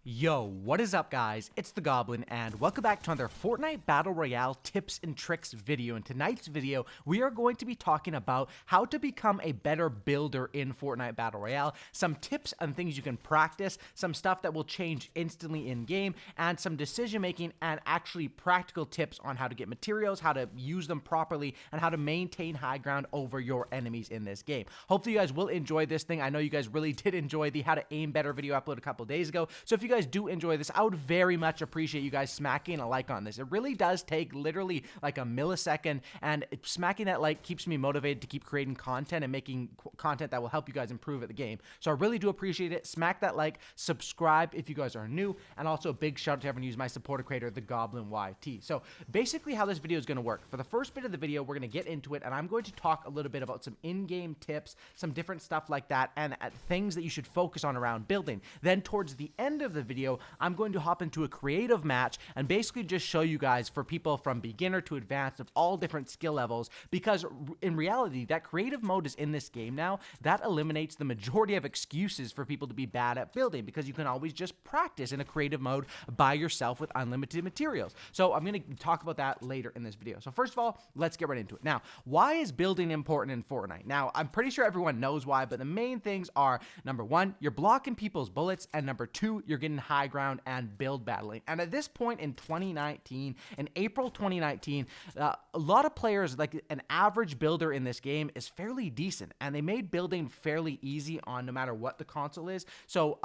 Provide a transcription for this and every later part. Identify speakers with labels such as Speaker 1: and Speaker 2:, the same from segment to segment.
Speaker 1: Yo, what is up guys? It's the Goblin and welcome back to another Fortnite Battle Royale tips and tricks video. In tonight's video, we are going to be talking about how to become a better builder in Fortnite Battle Royale, some tips and things you can practice, some stuff that will change instantly in game, and some decision making and actually practical tips on how to get materials, how to use them properly, and how to maintain high ground over your enemies in this game. Hopefully you guys will enjoy this thing. I know you guys really did enjoy the how to aim better video upload a couple days ago, so if you guys do enjoy this, I would very much appreciate you guys smacking a like on this. It really does take literally like a millisecond, and smacking that like keeps me motivated to keep creating content and making content that will help you guys improve at the game. So I really do appreciate it. Smack that like, subscribe if you guys are new, and also a big shout out to everyone who used my supporter creator, the Goblin YT. So basically how this video is going to work, for the first bit of the video, we're going to get into it, and I'm going to talk a little bit about some in-game tips, some different stuff like that, and things that you should focus on around building. Then towards the end of the video, I'm going to hop into a creative match and basically just show you guys, for people from beginner to advanced of all different skill levels, because in reality that creative mode is in this game now. That eliminates the majority of excuses for people to be bad at building, because you can always just practice in a creative mode by yourself with unlimited materials. So I'm going to talk about that later in this video. So first of all, let's get right into it. Now, why is building important in Fortnite? Now, I'm pretty sure everyone knows why, but the main things are, number one, you're blocking people's bullets, and number two, you're getting high ground and build battling. And at this point in 2019, in April 2019, a lot of players, like an average builder in this game, is fairly decent, and they made building fairly easy on no matter what the console is. So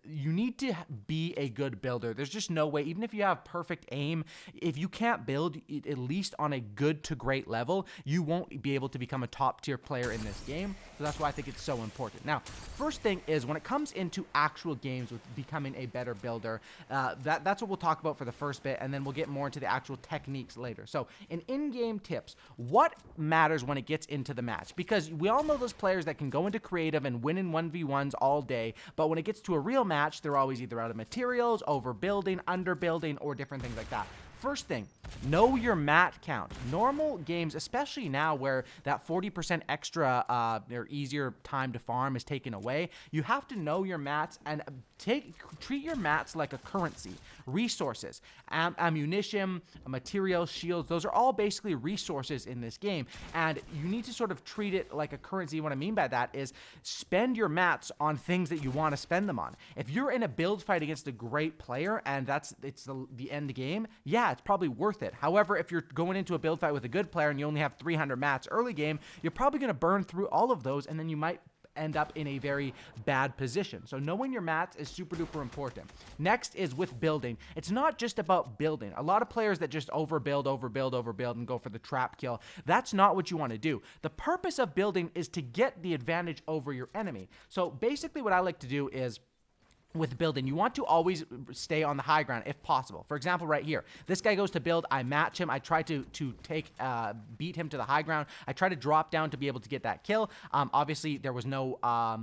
Speaker 1: you need to be a good builder. There's just no way, even if you have perfect aim, if you can't build at least on a good to great level, you won't be able to become a top tier player in this game. So that's why I think it's so important. Now, first thing is, when it comes into actual games with becoming a better builder, that's what we'll talk about for the first bit, and then we'll get more into the actual techniques later. So in-game tips, what matters when it gets into the match? Because we all know those players that can go into creative and win in 1v1s all day, but when it gets to a real match, they're always either out of materials, overbuilding, underbuilding, or different things like that. First thing, know your mat count. Normal games, especially now where that 40% extra or easier time to farm is taken away, you have to know your mats and treat your mats like a currency. Resources, ammunition, materials, shields, those are all basically resources in this game, and you need to sort of treat it like a currency. What I mean by that is, spend your mats on things that you want to spend them on. If you're in a build fight against a great player and it's the end game, yeah, it's probably worth it. However, if you're going into a build fight with a good player and you only have 300 mats early game, you're probably going to burn through all of those, and then you might end up in a very bad position. So knowing your mats is super duper important. Next is with building. It's not just about building. A lot of players that just overbuild and go for the trap kill. That's not what you want to do. The purpose of building is to get the advantage over your enemy. So basically what I like to do is, with building, you want to always stay on the high ground if possible. For example, right here, this guy goes to build, I match him, I try to beat him to the high ground, I try to drop down to be able to get that kill. Obviously there was no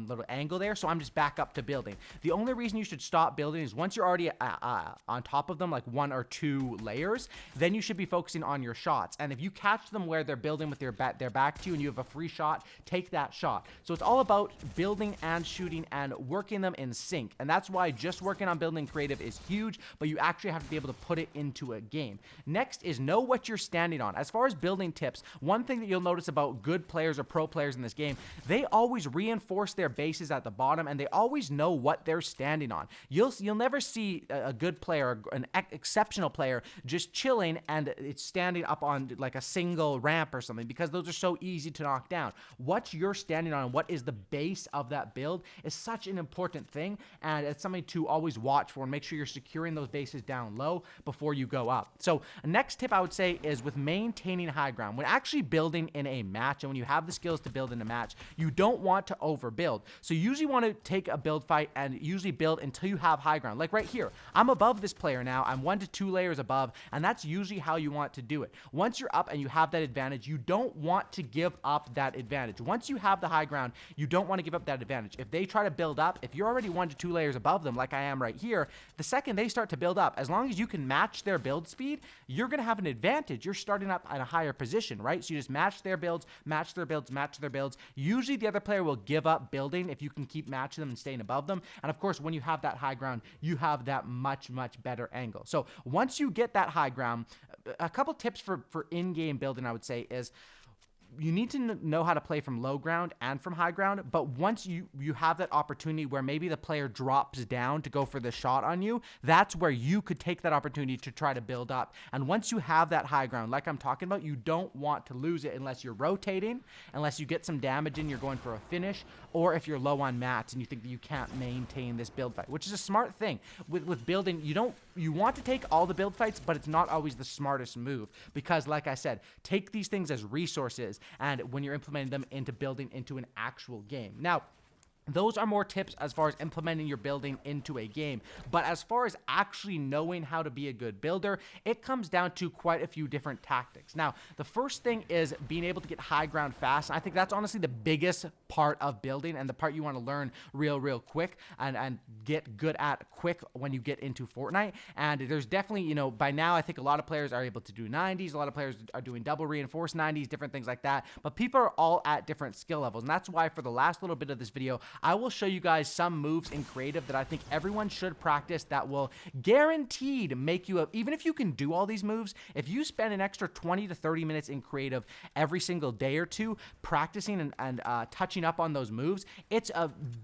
Speaker 1: little angle there, so I'm just back up to building. The only reason you should stop building is once you're already on top of them, like 1 or 2 layers, then you should be focusing on your shots. And if you catch them where they're building with their back to you and you have a free shot, take that shot. So it's all about building and shooting and working them in sync, and that's why just working on building creative is huge, but you actually have to be able to put it into a game. Next is know what you're standing on. As far as building tips, one thing that you'll notice about good players or pro players in this game, they always reinforce their bases at the bottom, and they always know what they're standing on. You'll never see a good player, an exceptional player, just chilling and it's standing up on like a single ramp or something, because those are so easy to knock down. What you're standing on and what is the base of that build is such an important thing, and it's something to always watch for, and make sure you're securing those bases down low before you go up. So next tip I would say is with maintaining high ground. When actually building in a match, and when you have the skills to build in a match, you don't want to overbuild. So you usually want to take a build fight and usually build until you have high ground. Like right here, I'm above this player now, I'm 1 to 2 layers above, and that's usually how you want to do it. Once you're up and you have that advantage, you don't want to give up that advantage. Once you have the high ground, you don't want to give up that advantage. If they try to build up, if you're already 1 to 2 layers above them, like I am right here, the second they start to build up, as long as you can match their build speed, you're going to have an advantage. You're starting up at a higher position, right? So you just match their builds, match their builds, match their builds. Usually the other player will give up building if you can keep matching them and staying above them. And of course, when you have that high ground, you have that much better angle. So once you get that high ground, a couple tips for in-game building, I would say, is you need to know how to play from low ground and from high ground, but once you have that opportunity where maybe the player drops down to go for the shot on you, that's where you could take that opportunity to try to build up. And once you have that high ground, like I'm talking about, you don't want to lose it unless you're rotating, unless you get some damage in, you're going for a finish, or if you're low on mats and you think that you can't maintain this build fight, which is a smart thing. With building, you want to take all the build fights, but it's not always the smartest move, because like I said, take these things as resources and when you're implementing them into building into an actual game. Now, those are more tips as far as implementing your building into a game. But as far as actually knowing how to be a good builder, it comes down to quite a few different tactics. Now, the first thing is being able to get high ground fast. I think that's honestly the biggest part of building and the part you want to learn real quick and get good at quick when you get into Fortnite. And there's definitely, by now I think a lot of players are able to do 90s. A lot of players are doing double reinforced 90s, different things like that. But people are all at different skill levels. And that's why for the last little bit of this video, I will show you guys some moves in creative that I think everyone should practice that will guaranteed make you, even if you can do all these moves, if you spend an extra 20 to 30 minutes in creative every single day or two practicing and touching up on those moves, it's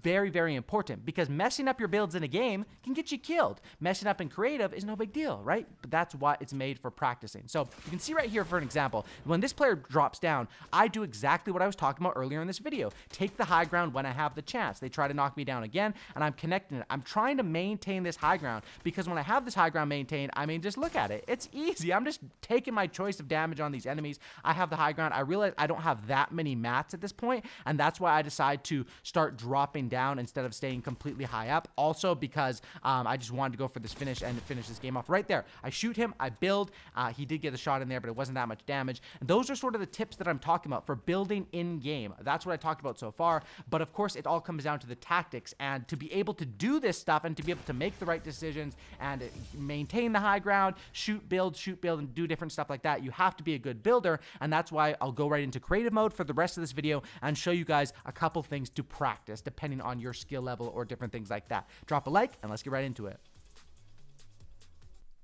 Speaker 1: very important, because messing up your builds in a game can get you killed. Messing up in creative is no big deal, right? But that's what it's made for practicing. So you can see right here for an example, when this player drops down, I do exactly what I was talking about earlier in this video. Take the high ground when I have the chance. They try to knock me down again, and I'm connecting it. I'm trying to maintain this high ground, because when I have this high ground maintained, I mean, just look at it. It's easy. I'm just taking my choice of damage on these enemies. I have the high ground. I realize I don't have that many mats at this point, and that's why I decide to start dropping down instead of staying completely high up. Also because I just wanted to go for this finish and finish this game off right there. I shoot him, I build. He did get a shot in there, but it wasn't that much damage. And those are sort of the tips that I'm talking about for building in game. That's what I talked about so far, but of course it all comes down to the tactics, and to be able to do this stuff and to be able to make the right decisions and maintain the high ground, shoot, build, and do different stuff like that, you have to be a good builder. And that's why I'll go right into creative mode for the rest of this video and show you guys a couple things to practice depending on your skill level or different things like that. Drop a like and let's get right into it.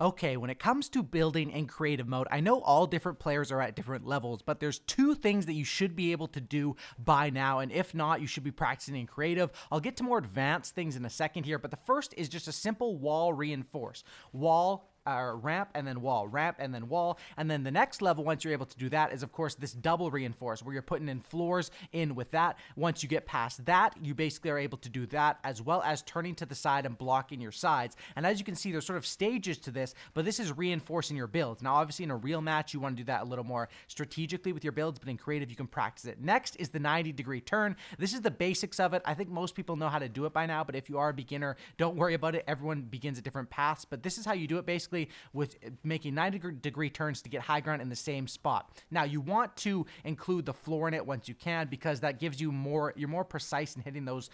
Speaker 1: Okay, when it comes to building in creative mode, I know all different players are at different levels, but there's two things that you should be able to do by now, and if not, you should be practicing in creative. I'll get to more advanced things in a second here, but the first is just a simple wall reinforce. Ramp and then wall, ramp and then wall. And then the next level, once you're able to do that, is of course this double reinforce, where you're putting in floors in with that. Once you get past that, you basically are able to do that, as well as turning to the side and blocking your sides. And as you can see, there's sort of stages to this, but this is reinforcing your builds. Now, obviously in a real match, you want to do that a little more strategically with your builds, but in creative, you can practice it. Next is the 90-degree turn. This is the basics of it. I think most people know how to do it by now, but if you are a beginner, don't worry about it. Everyone begins at different paths, but this is how you do it basically, with making 90-degree turns to get high ground in the same spot. Now, you want to include the floor in it once you can, because that gives you you're more precise in hitting those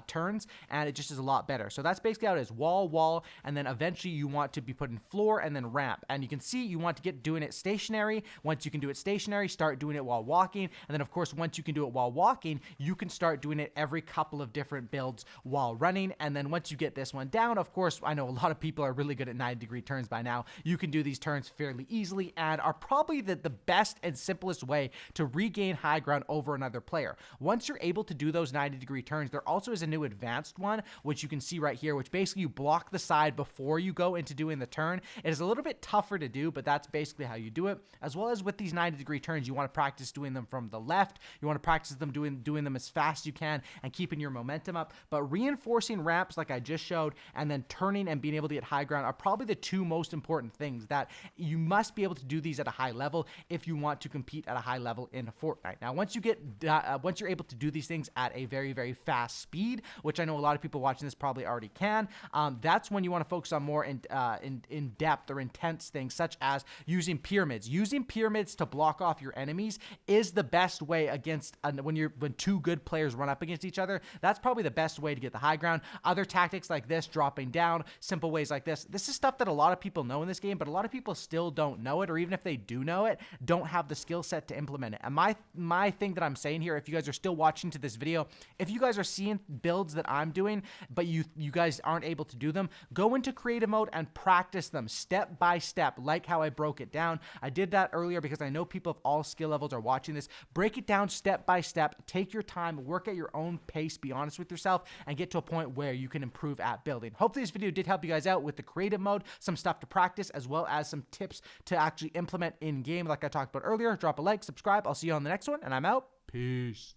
Speaker 1: turns, and it just is a lot better. So that's basically how it is: wall, and then eventually you want to be putting floor and then ramp. And you can see you want to get doing it stationary. Once you can do it stationary, start doing it while walking. And then of course, once you can do it while walking, you can start doing it every couple of different builds while running. And then once you get this one down, of course, I know a lot of people are really good at 90-degree turns by now. You can do these turns fairly easily and are probably the best and simplest way to regain high ground over another player. Once you're able to do those 90-degree turns, there also is a new advanced one, which you can see right here, which basically you block the side before you go into doing the turn. It is a little bit tougher to do, but that's basically how you do it. As well as with these 90-degree turns, you want to practice doing them from the left. You want to practice them doing them as fast as you can and keeping your momentum up. But reinforcing ramps like I just showed, and then turning and being able to get high ground are probably the two most important things that you must be able to do these at a high level if you want to compete at a high level in Fortnite. Now, once you're able to do these things at a very, very fast speed, which I know a lot of people watching this probably already can, that's when you want to focus on more in depth or intense things, such as using pyramids. Using pyramids to block off your enemies is the best way against when two good players run up against each other. That's probably the best way to get the high ground. Other tactics like this, dropping down, simple ways like this is stuff that a lot of people know in this game, but a lot of people still don't know it, or even if they do know it, don't have the skill set to implement it. And my thing that I'm saying here, if you guys are still watching to this video, if you guys are seeing builds that I'm doing, but you guys aren't able to do them, go into creative mode and practice them step by step, like how I broke it down. I did that earlier because I know people of all skill levels are watching this. Break it down step by step, take your time, work at your own pace, be honest with yourself, and get to a point where you can improve at building. Hopefully this video did help you guys out with the creative mode, some stuff to practice, as well as some tips to actually implement in game like I talked about earlier. Drop a like, subscribe. I'll see you on the next one, and I'm out. Peace.